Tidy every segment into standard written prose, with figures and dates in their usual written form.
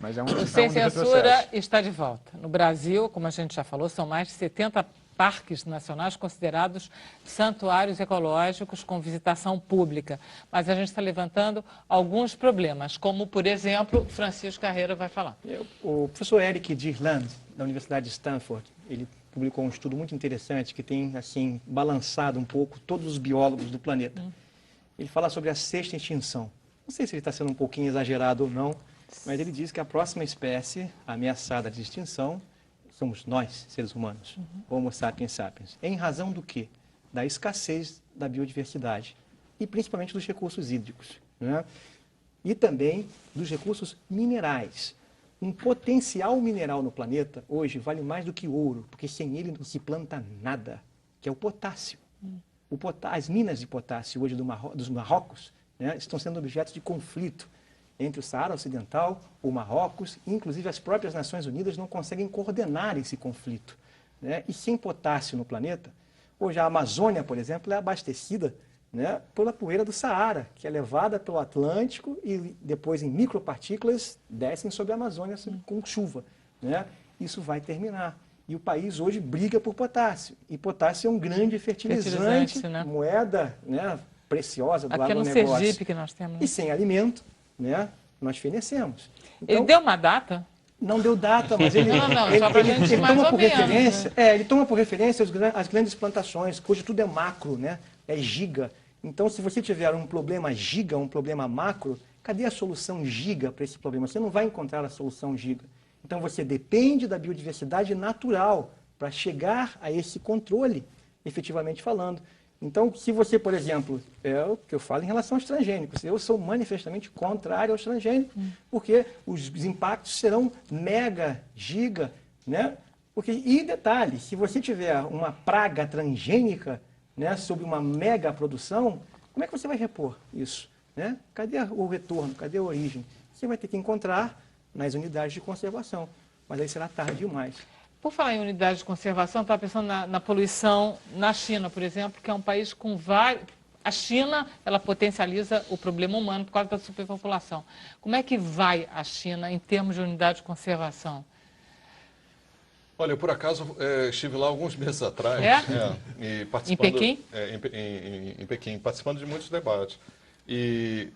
Mas é um Sem Censura retrocesso. está de volta. No Brasil, como a gente já falou, são mais de 70 parques nacionais considerados santuários ecológicos com visitação pública. Mas a gente está levantando alguns problemas, como, por exemplo, Francisco Carreira vai falar. O professor Eric Dirland, da Universidade de Stanford, ele publicou um estudo muito interessante que tem, assim, balançado um pouco todos os biólogos do planeta. Ele fala sobre a sexta extinção. Não sei se ele está sendo um pouquinho exagerado ou não, mas ele diz que a próxima espécie ameaçada de extinção somos nós, seres humanos, Homo sapiens sapiens. Em razão do quê? Da escassez da biodiversidade e principalmente dos recursos hídricos, né? E também dos recursos minerais. Um potencial mineral no planeta hoje vale mais do que ouro, porque sem ele não se planta nada, que é o potássio. As minas de potássio hoje dos Marrocos, né, estão sendo objetos de conflito entre o Saara Ocidental, o Marrocos, e inclusive as próprias Nações Unidas não conseguem coordenar esse conflito, né? E sem potássio no planeta, hoje a Amazônia, por exemplo, é abastecida, né, pela poeira do Saara, que é levada pelo Atlântico e depois em micropartículas descem sobre a Amazônia com chuva, né? Isso vai terminar. E o país hoje briga por potássio. E potássio é um grande fertilizante, né? Moeda, né, preciosa do Aqui é no agronegócio. Sergipe que nós temos. E sem alimento, né, nós fenecemos. Então, Ele deu uma data? não deu data, mas ele, só pra gente mais toma ou por menos, referência, né? ele toma por referência as grandes plantações, que hoje tudo é macro, né? É giga. Então, se você tiver um problema giga, um problema macro, cadê a solução giga para esse problema? Você não vai encontrar a solução giga. Então, você depende da biodiversidade natural para chegar a esse controle, efetivamente falando. Então, se você, por exemplo, é o que eu falo em relação aos transgênicos, eu sou manifestamente contrário aos transgênicos, porque os impactos serão mega, giga, né? E detalhe, se você tiver uma praga transgênica, né, sob uma mega produção, como é que você vai repor isso, né? Cadê o retorno? Cadê a origem? Você vai ter que encontrar nas unidades de conservação, mas aí será tarde demais. Por falar em unidade de conservação, estava pensando na poluição na China, por exemplo, que é um país com vários... A China, ela potencializa o problema humano por causa da superpopulação. Como é que vai a China em termos de unidade de conservação? Olha, eu por acaso estive lá alguns meses atrás. E participando, em Pequim? Em Pequim, participando de muitos debates. E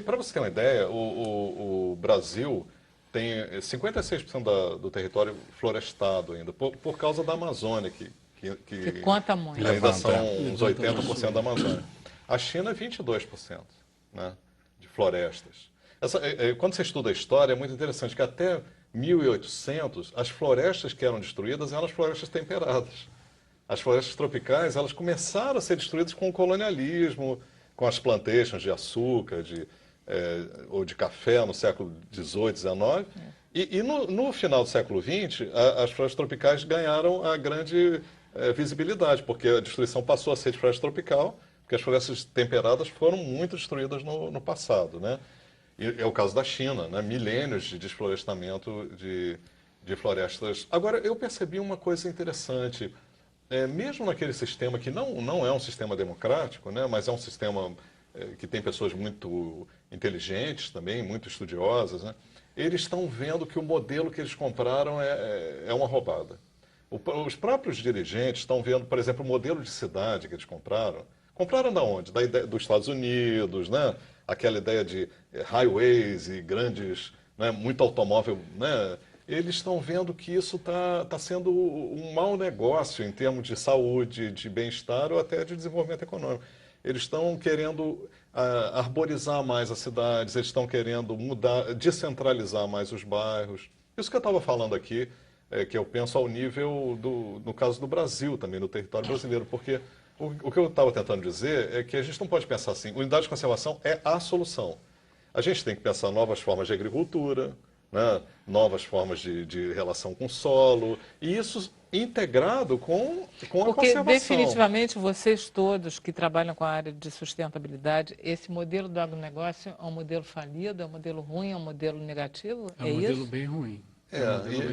para você ter uma ideia, o Brasil tem 56% do território florestado ainda, por causa da Amazônia, que conta muito. Ainda são uns 80% da Amazônia. A China é 22%, né, de florestas. Quando você estuda a história, é muito interessante que até 1800, as florestas que eram destruídas eram as florestas temperadas. As florestas tropicais, elas começaram a ser destruídas com o colonialismo, com as plantations de açúcar, ou de café no século XVIII, XIX. E no final do século XX, as florestas tropicais ganharam a grande visibilidade, porque a destruição passou a ser de floresta tropical, porque as florestas temperadas foram muito destruídas no passado, né? E é o caso da China, né? Milênios de desflorestamento de florestas. Agora, eu percebi uma coisa interessante. Mesmo naquele sistema que não é um sistema democrático, né? Mas é um sistema que tem pessoas muito inteligentes também, muito estudiosas, né? Eles estão vendo que o modelo que eles compraram é uma roubada. Os próprios dirigentes estão vendo, por exemplo, o modelo de cidade que eles compraram. Compraram da onde? Dos Estados Unidos, né? Aquela ideia de highways e grandes, né? Muito automóvel, né? Eles estão vendo que isso tá sendo um mau negócio em termos de saúde, de bem-estar ou até de desenvolvimento econômico. Eles estão querendo arborizar mais as cidades, eles estão querendo descentralizar mais os bairros. Isso que eu estava falando aqui, que eu penso ao nível no caso do Brasil também, no território brasileiro, porque o que eu estava tentando dizer é que a gente não pode pensar assim, unidade de conservação é a solução. A gente tem que pensar novas formas de agricultura, né, novas formas de relação com o solo, e isso integrado com a conservação. Porque definitivamente vocês todos que trabalham com a área de sustentabilidade, esse modelo do agronegócio é um modelo falido, é um modelo ruim, é um modelo negativo? É um modelo bem ruim.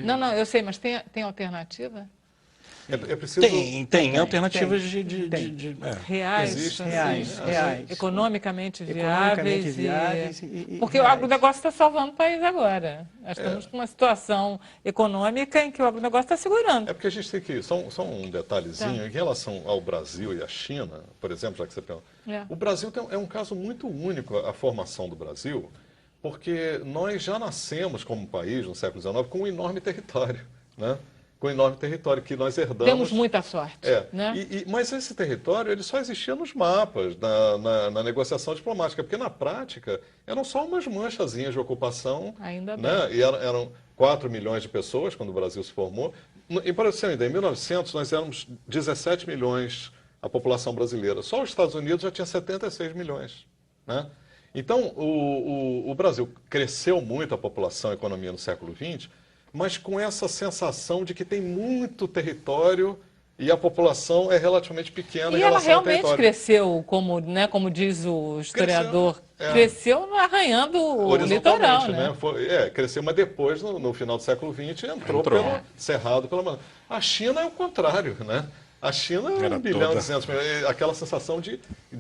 Não, eu sei, mas tem alternativa? É preciso... Tem alternativas Reais, Existe, assim, reais. economicamente Economicamente viáveis. e Porque o reais. agronegócio está salvando o país agora. Nós estamos com uma situação econômica em que o agronegócio está segurando. É porque a gente tem que... Só um detalhezinho. Tá. Em relação ao Brasil e à China, por exemplo, já que você perguntou, o Brasil é um caso muito único, a formação do Brasil, porque nós já nascemos como país, no século XIX, com um enorme território, né? Com um enorme território que nós herdamos. Temos muita sorte. Né? Mas esse território ele só existia nos mapas, na negociação diplomática, porque na prática eram só umas manchazinhas de ocupação. Ainda bem. Né? E eram 4 milhões de pessoas quando o Brasil se formou. E para você ter uma ideia, em 1900 nós éramos 17 milhões a população brasileira. Só os Estados Unidos já tinha 76 milhões. Né? Então o Brasil cresceu muito a população e a economia no século XX, mas com essa sensação de que tem muito território e a população é relativamente pequena em E ela relação ao realmente território. cresceu, como diz o historiador, cresceu arranhando o litoral, né? Cresceu, mas depois, no final do século XX, entrou pelo Cerrado. A China é o contrário, né? A China é 1 bilhão e 200 milhões. Aquela sensação de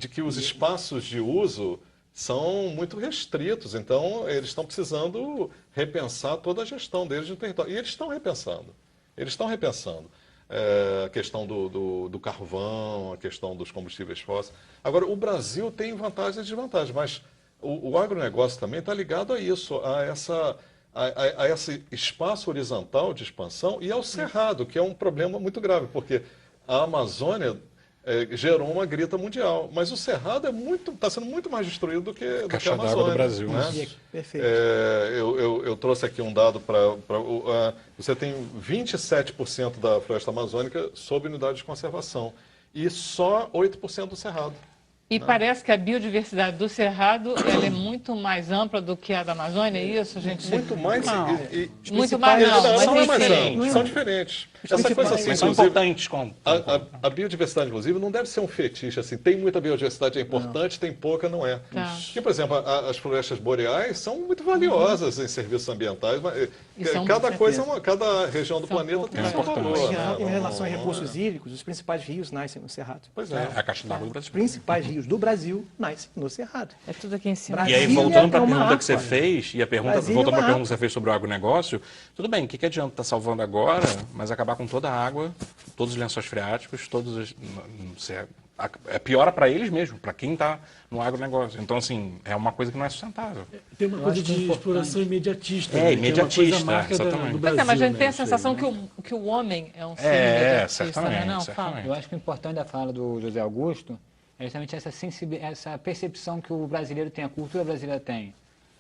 que os espaços de uso são muito restritos, então eles estão precisando repensar toda a gestão deles no território. E eles estão repensando. A questão do carvão, a questão dos combustíveis fósseis. Agora, o Brasil tem vantagens e desvantagens, mas o agronegócio também está ligado a isso, a esse espaço horizontal de expansão e ao cerrado, que é um problema muito grave, porque a Amazônia gerou uma grita mundial. Mas o Cerrado está sendo muito mais destruído do que a Amazônia. Do Brasil. Né? Perfeito. Eu trouxe aqui um dado para... você tem 27% da floresta amazônica sob unidade de conservação e só 8% do Cerrado. E parece que a biodiversidade do Cerrado ela é muito mais ampla do que a da Amazônia, é isso, gente? Muito mais... Muito mais não, mas não é mais enfim. amplo, são diferentes. Essa coisa assim, São inclusive, importantes como... a biodiversidade, inclusive, não deve ser um fetiche. Assim, tem muita biodiversidade, é importante, tem pouca, não é. Tá. Porque, por exemplo, as florestas boreais são muito valiosas em serviços ambientais. Mas, cada região do planeta tem seu valor. Em relação a recursos hídricos, os principais rios nascem no Cerrado. Pois é. A caixa d'água do Os Brasil. principais rios do Brasil nascem no Cerrado. É tudo aqui em cima. E aí, Brasília voltando para a é uma pergunta que você aqua. fez, e a pergunta, Brasília voltando é para uma a pergunta que você fez sobre o agronegócio, tudo bem, o que adianta estar salvando agora, mas acabar com toda a água, todos os lençóis freáticos, piora para eles mesmo, para quem está no agronegócio. Então, assim, é uma coisa que não é sustentável. Tem uma coisa de exploração imediatista. É, né, imediatista, que é uma coisa marca exatamente. do Mas, Brasil. mas a gente tem a isso aí, sensação né? que o homem é um ser imediatista, certamente, né? Não, certamente. fala. Eu acho que o importante da fala do José Augusto é justamente essa percepção que o brasileiro tem, a cultura brasileira tem.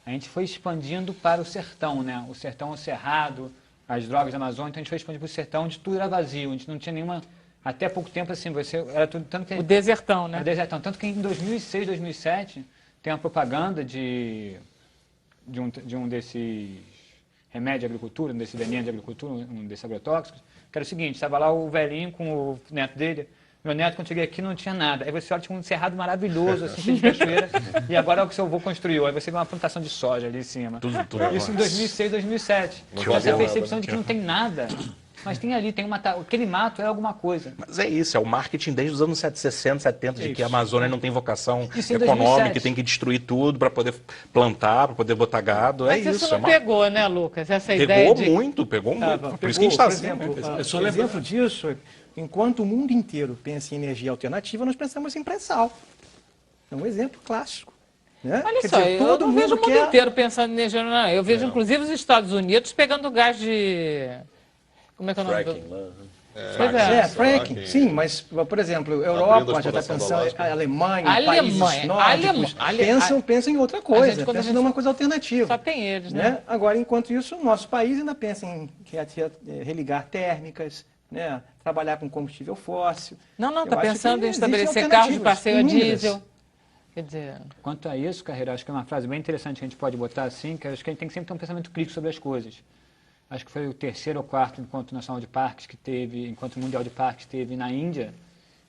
A gente foi expandindo para o sertão, né? O sertão, o cerrado, as drogas da Amazônia, então a gente foi expandindo para o sertão, onde tudo era vazio, a gente não tinha nenhuma... Até pouco tempo, assim, era tudo... Tanto que, O desertão, né? era desertão. Tanto que em 2006, 2007, tem uma propaganda de um desses remédios de agricultura, um desses venenos de agricultura, um desses agrotóxicos, que era o seguinte, estava lá o velhinho com o neto dele. Meu neto, quando cheguei aqui, não tinha nada. Aí você olha, tinha um cerrado maravilhoso, assim, cheio de cachoeira. E agora é o que seu avô construiu. Aí você vê uma plantação de soja ali em cima. Tudo Isso em 2006, 2007. valeu Essa nada, percepção de que não tem nada. Mas tem ali, aquele mato é alguma coisa. Mas é isso, é o marketing desde os anos 60, 70, de que a Amazônia não tem vocação Isso em econômica, 2007. que tem que destruir tudo para poder plantar, para poder botar gado. Mas é isso isso. não pegou, né, Lucas? Essa ideia Pegou de... muito, pegou muito. Por Pegou, isso que a gente está por assim. exemplo, Né? É só lembrar- exemplo disso, enquanto o mundo inteiro pensa em energia alternativa, nós pensamos em pré-sal. É um exemplo clássico. Né? Olha Quer só, dizer, eu não vejo o mundo quer- inteiro pensando em energia, não. Eu vejo, inclusive, os Estados Unidos pegando gás de... Como é que é o nome do... Pois é. fracking, sim, mas, por exemplo, a Abrindo a Europa já está exploração do pensando, Alasca. a Alemanha, Alemanha, países nórdicos, pensam em outra coisa, quando a pensam gente- numa coisa alternativa. Só tem eles, né? Né? Agora, enquanto isso, o nosso país ainda pensa em religar térmicas, né? Trabalhar com combustível fóssil. Não, Eu está acho pensando que em existem estabelecer carros de alternativas passeio a inúmeras. diesel. Quer dizer, Quanto a isso, Carreira, acho que é uma frase bem interessante que a gente pode botar assim, que acho que a gente tem que sempre ter um pensamento crítico sobre as coisas. Acho que foi o 3º ou 4º Encontro Nacional de Parques que teve, Encontro Mundial de Parques teve na Índia,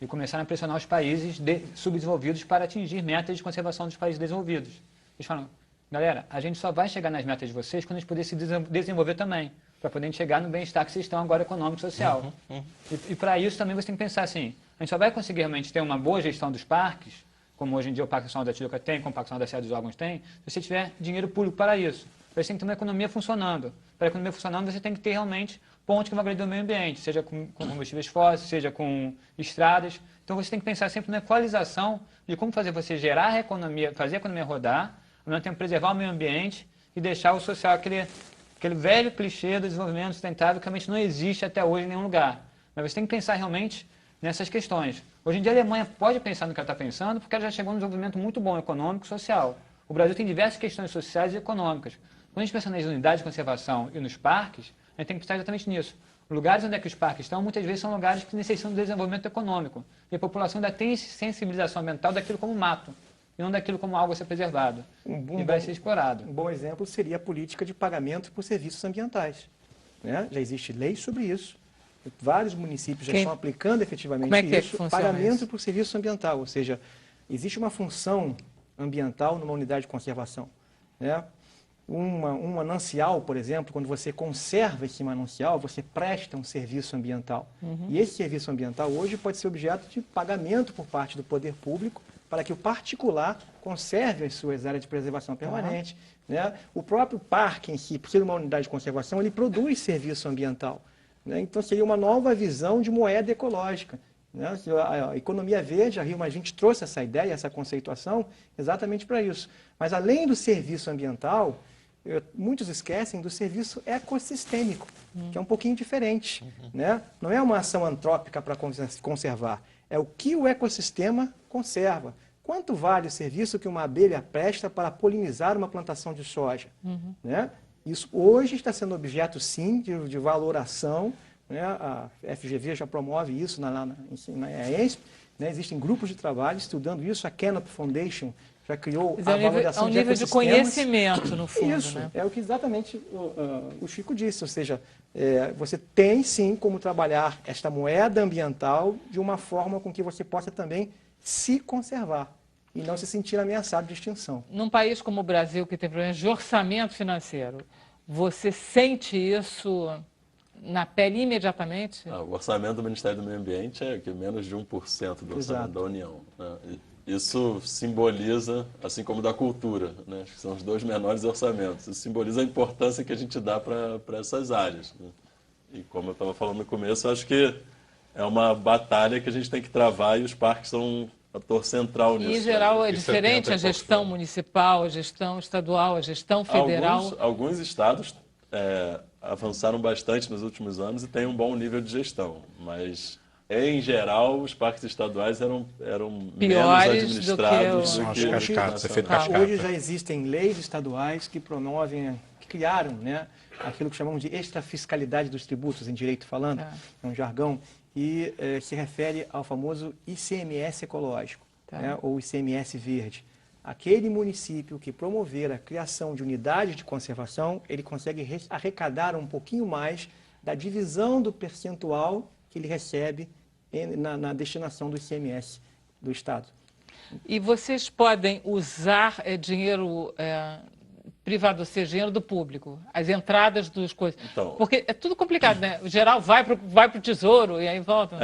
e começaram a pressionar os países subdesenvolvidos para atingir metas de conservação dos países desenvolvidos. Eles falam, galera, a gente só vai chegar nas metas de vocês quando a gente poder se desenvolver também, para poder chegar no bem-estar que vocês estão agora econômico e social. E para isso também você tem que pensar assim, a gente só vai conseguir realmente ter uma boa gestão dos parques, como hoje em dia o Parque Nacional da Tijuca tem, como o Parque Nacional da Serra dos Órgãos tem, se você tiver dinheiro público para isso. Você tem que ter uma economia funcionando. Para a economia funcionando, você tem que ter realmente pontos que vão agredir o meio ambiente, seja com combustíveis fósseis, seja com estradas. Então você tem que pensar sempre na equalização de como fazer você gerar a economia, fazer a economia rodar, ao mesmo tempo preservar o meio ambiente e deixar o social, aquele velho clichê do desenvolvimento sustentável que realmente não existe até hoje em nenhum lugar. Mas você tem que pensar realmente nessas questões. Hoje em dia a Alemanha pode pensar no que ela está pensando porque ela já chegou num desenvolvimento muito bom econômico e social. O Brasil tem diversas questões sociais e econômicas. Quando a gente pensa nas unidades de conservação e nos parques, a gente tem que pensar exatamente nisso. Lugares onde é que os parques estão, muitas vezes são lugares que necessitam de desenvolvimento econômico. E a população ainda tem sensibilização ambiental daquilo como mato, e não daquilo como algo a ser preservado. E vai ser explorado. Um bom exemplo seria a política de pagamento por serviços ambientais. Né? Já existe lei sobre isso. Vários municípios já estão aplicando efetivamente Como é que isso. Pagamento isso? por serviço ambiental, ou seja, existe uma função ambiental numa unidade de conservação. Né? Um manancial, por exemplo, quando você conserva esse manancial, você presta um serviço ambiental. E esse serviço ambiental hoje pode ser objeto de pagamento por parte do poder público para que o particular conserve as suas áreas de preservação permanente. Né? O próprio parque em si, por ser uma unidade de conservação, ele produz serviço ambiental. Né? Então seria uma nova visão de moeda ecológica. Né? A economia verde, a Rio +20 trouxe essa ideia, essa conceituação, exatamente para isso. Mas além do serviço ambiental, muitos esquecem do serviço ecossistêmico, que é um pouquinho diferente. Né? Não é uma ação antrópica para conservar, é o que o ecossistema conserva. Quanto vale o serviço que uma abelha presta para polinizar uma plantação de soja? Né? Isso hoje está sendo objeto, sim, de valoração. Né? A FGV já promove isso na ENSP. Né? Existem grupos de trabalho estudando isso. A Canopy Foundation já criou a valorização de ecossistemas. É um nível de conhecimento, no fundo. Isso, né? é o que exatamente o Chico disse. Ou seja, você tem, sim, como trabalhar esta moeda ambiental de uma forma com que você possa também se conservar e não se sentir ameaçado de extinção. Num país como o Brasil, que tem problemas de orçamento financeiro, você sente isso na pele imediatamente? O orçamento do Ministério do Meio Ambiente é menos de 1% do orçamento da União. Né? Isso simboliza, assim como da cultura, né? Que são os dois menores orçamentos. Isso simboliza a importância que a gente dá para essas áreas. Né? E como eu estava falando no começo, eu acho que é uma batalha que a gente tem que travar e os parques são um ator central nisso. E, em geral, é diferente a gestão municipal, a gestão estadual, a gestão federal? Alguns estados avançaram bastante nos últimos anos e têm um bom nível de gestão, mas, em geral, os parques estaduais eram menos administrados do que os Hoje já existem leis estaduais que promovem, que criaram, né, aquilo que chamamos de extrafiscalidade dos tributos, em direito falando, é um jargão, e se refere ao famoso ICMS ecológico, né, ou ICMS verde. Aquele município que promover a criação de unidades de conservação, ele consegue arrecadar um pouquinho mais da divisão do percentual que ele recebe na destinação do ICMS do Estado. E vocês podem usar dinheiro privado, ou seja, dinheiro do público, as entradas dos coisas. Então, porque é tudo complicado, né? O geral vai para o Tesouro e aí volta.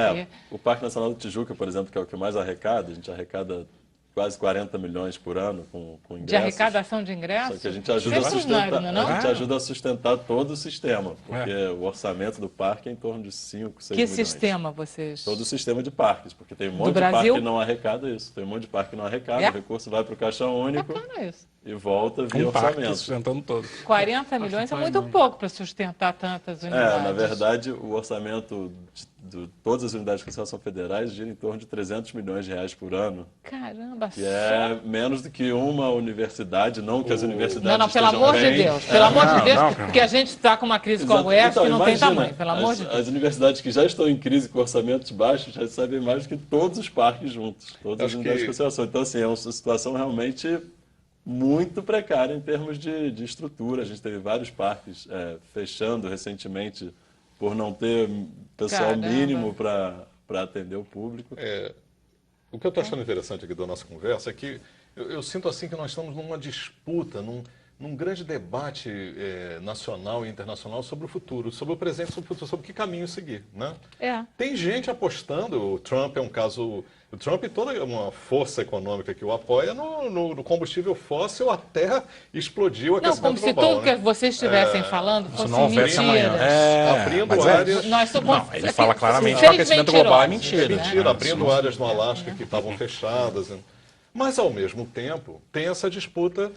O Parque Nacional do Tijuca, por exemplo, que é o que mais arrecada, a gente arrecada quase 40 milhões por ano com ingressos. De arrecadação de ingressos? Só que a gente ajuda a sustentar todo o sistema, porque o orçamento do parque é em torno de 5, 6 milhões. Que sistema vocês? Todo o sistema de parques, porque tem um monte de parque que não arrecada isso. Tem um monte de parque que não arrecada, o recurso vai para o caixa único e volta via orçamento. Sustentando todo. 40 milhões é muito pouco para sustentar tantas unidades. Na verdade, o orçamento de todas as unidades de conservação federais gira em torno de 300 milhões de reais por ano. Caramba, que é menos do que uma universidade, não que as universidades Não, pelo amor de Deus, pelo amor de Deus, porque a gente está com uma crise como essa que não tem tamanho, pelo amor de Deus. As universidades que já estão em crise com orçamentos baixos recebem mais do que todos os parques juntos, todas as unidades de conservação. Então, assim, é uma situação realmente muito precária em termos de estrutura. A gente teve vários parques fechando recentemente por não ter pessoal mínimo para atender o público. O que eu estou achando interessante aqui da nossa conversa é que eu sinto assim que nós estamos numa disputa, num grande debate nacional e internacional sobre o futuro, sobre o presente, sobre o futuro, sobre que caminho seguir, né? Tem gente apostando, o Trump é um caso, o Trump e toda uma força econômica que o apoia no combustível fóssil até explodir o Não, aquecimento como se global, tudo né? que vocês estivessem falando fosse não houvesse mentira. amanhã. Abrindo áreas... Não, ele fala claramente que o Seres aquecimento global é mentirosos. mentira. Mentira, abrindo áreas no Alasca que estavam fechadas. Mas, ao mesmo tempo, tem essa disputa.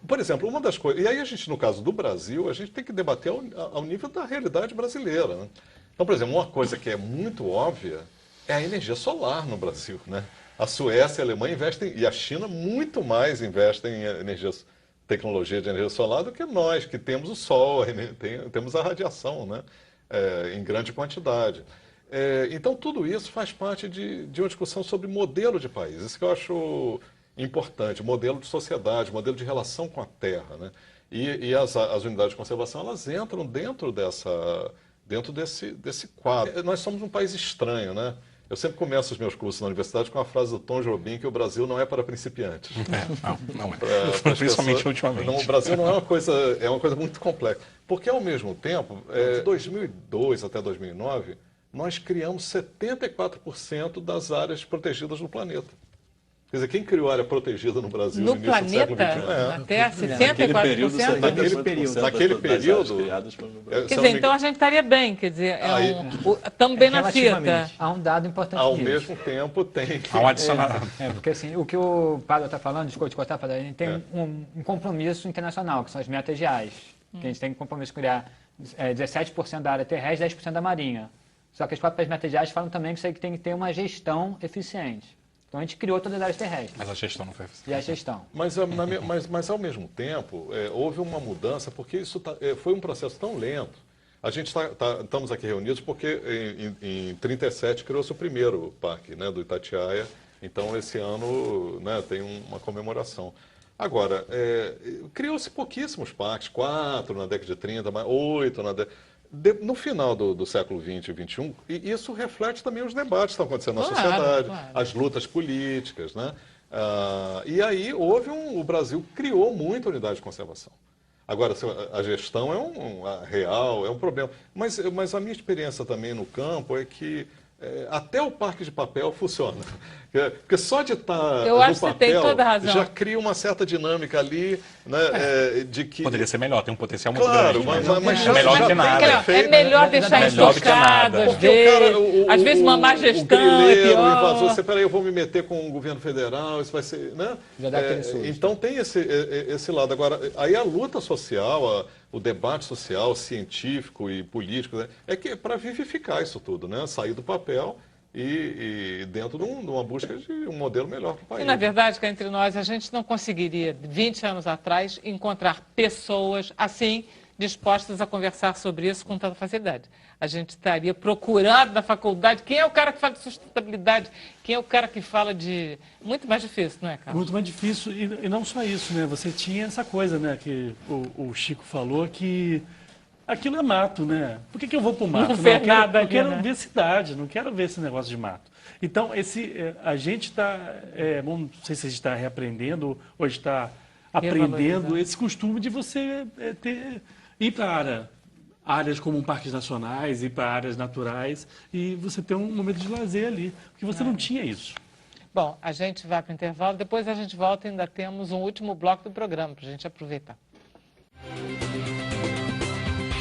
Por exemplo, uma das coisas. E aí, a gente, no caso do Brasil, a gente tem que debater ao nível da realidade brasileira. Né? Então, por exemplo, uma coisa que é muito óbvia é a energia solar no Brasil. Né? A Suécia e a Alemanha investem, e a China muito mais investem em tecnologia de energia solar do que nós, que temos o sol, temos a radiação, né? Em grande quantidade. Então, tudo isso faz parte de uma discussão sobre modelo de país. Isso que eu acho importante, modelo de sociedade, modelo de relação com a terra. Né? E as unidades de conservação, elas entram dentro desse quadro. Nós somos um país estranho, né? Eu sempre começo os meus cursos na universidade com a frase do Tom Jobim, que o Brasil não é para principiantes. Não é. Principalmente ultimamente. Não, o Brasil não é uma coisa muito complexa. Porque, ao mesmo tempo, de 2002 até 2009, nós criamos 74% das áreas protegidas no planeta. Quer dizer, quem criou área protegida no Brasil No no início do século planeta, XXI? até 74%? Naquele período. Quer dizer, então a gente estaria bem, quer dizer, estamos bem na fita. Relativamente. Há um dado importante Ao nisso. mesmo tempo, tem que... Há um adicional. Porque assim, o que o Padre está falando, desculpa te cortar, Padre, a gente tem um compromisso internacional, que são as metas reais. Que a gente tem um compromisso de criar 17% da área terrestre e 10% da marinha. Só que as próprias metas reais falam também que isso aí tem que ter uma gestão eficiente. Então a gente criou todas as áreas terrestres. Mas a gestão não foi eficiente. E a gestão. Mas ao mesmo tempo, houve uma mudança, porque isso foi um processo tão lento. A gente estamos aqui reunidos porque em 1937 criou-se o primeiro parque, né, do Itatiaia. Então, esse ano, né, tem uma comemoração. Agora, criou-se pouquíssimos parques, 4 na década de 30, 8 na década... No final do século XX e XXI, e isso reflete também os debates que estão acontecendo na sociedade, as lutas políticas, né? E aí o Brasil criou muita unidade de conservação. Agora, a gestão real, é um problema. Mas a minha experiência também no campo é que até o parque de papel funciona. Porque só de estar Eu no acho que você tem papel toda a razão. já cria uma certa dinâmica ali, né, de que... Poderia ser melhor, tem um potencial muito Claro, grande. mas é melhor do que nada. É melhor deixar Melhor do que estocado, nada. às vezes. Às vezes uma má O gestão é grileiro, o pior. invasor, você, peraí, eu vou me meter com o governo federal, isso vai ser... Né? Já dá aquele susto. Então tem esse lado. Agora, aí a luta social, o debate social, científico e político, né, é para vivificar isso tudo, né? Sair do papel e dentro de uma busca de um modelo melhor para o país. E, na verdade, cá entre nós, a gente não conseguiria, 20 anos atrás, encontrar pessoas assim dispostas a conversar sobre isso com tanta facilidade. A gente estaria procurando na faculdade quem é o cara que fala de sustentabilidade, quem é o cara que fala de... Muito mais difícil, não é, Carlos? Muito mais difícil. E não só isso, né? Você tinha essa coisa, né? Que o Chico falou que aquilo é mato, né? Por que eu vou para o mato? Não vê nada eu quero ali, né? ver cidade, não quero ver esse negócio de mato. Então, a gente está, não sei se a gente está reaprendendo ou está aprendendo Revalorizando. esse costume de você ir para áreas como parques nacionais, ir para áreas naturais e você ter um momento de lazer ali, porque você não tinha isso. Bom, a gente vai para o intervalo, depois a gente volta e ainda temos um último bloco do programa para a gente aproveitar.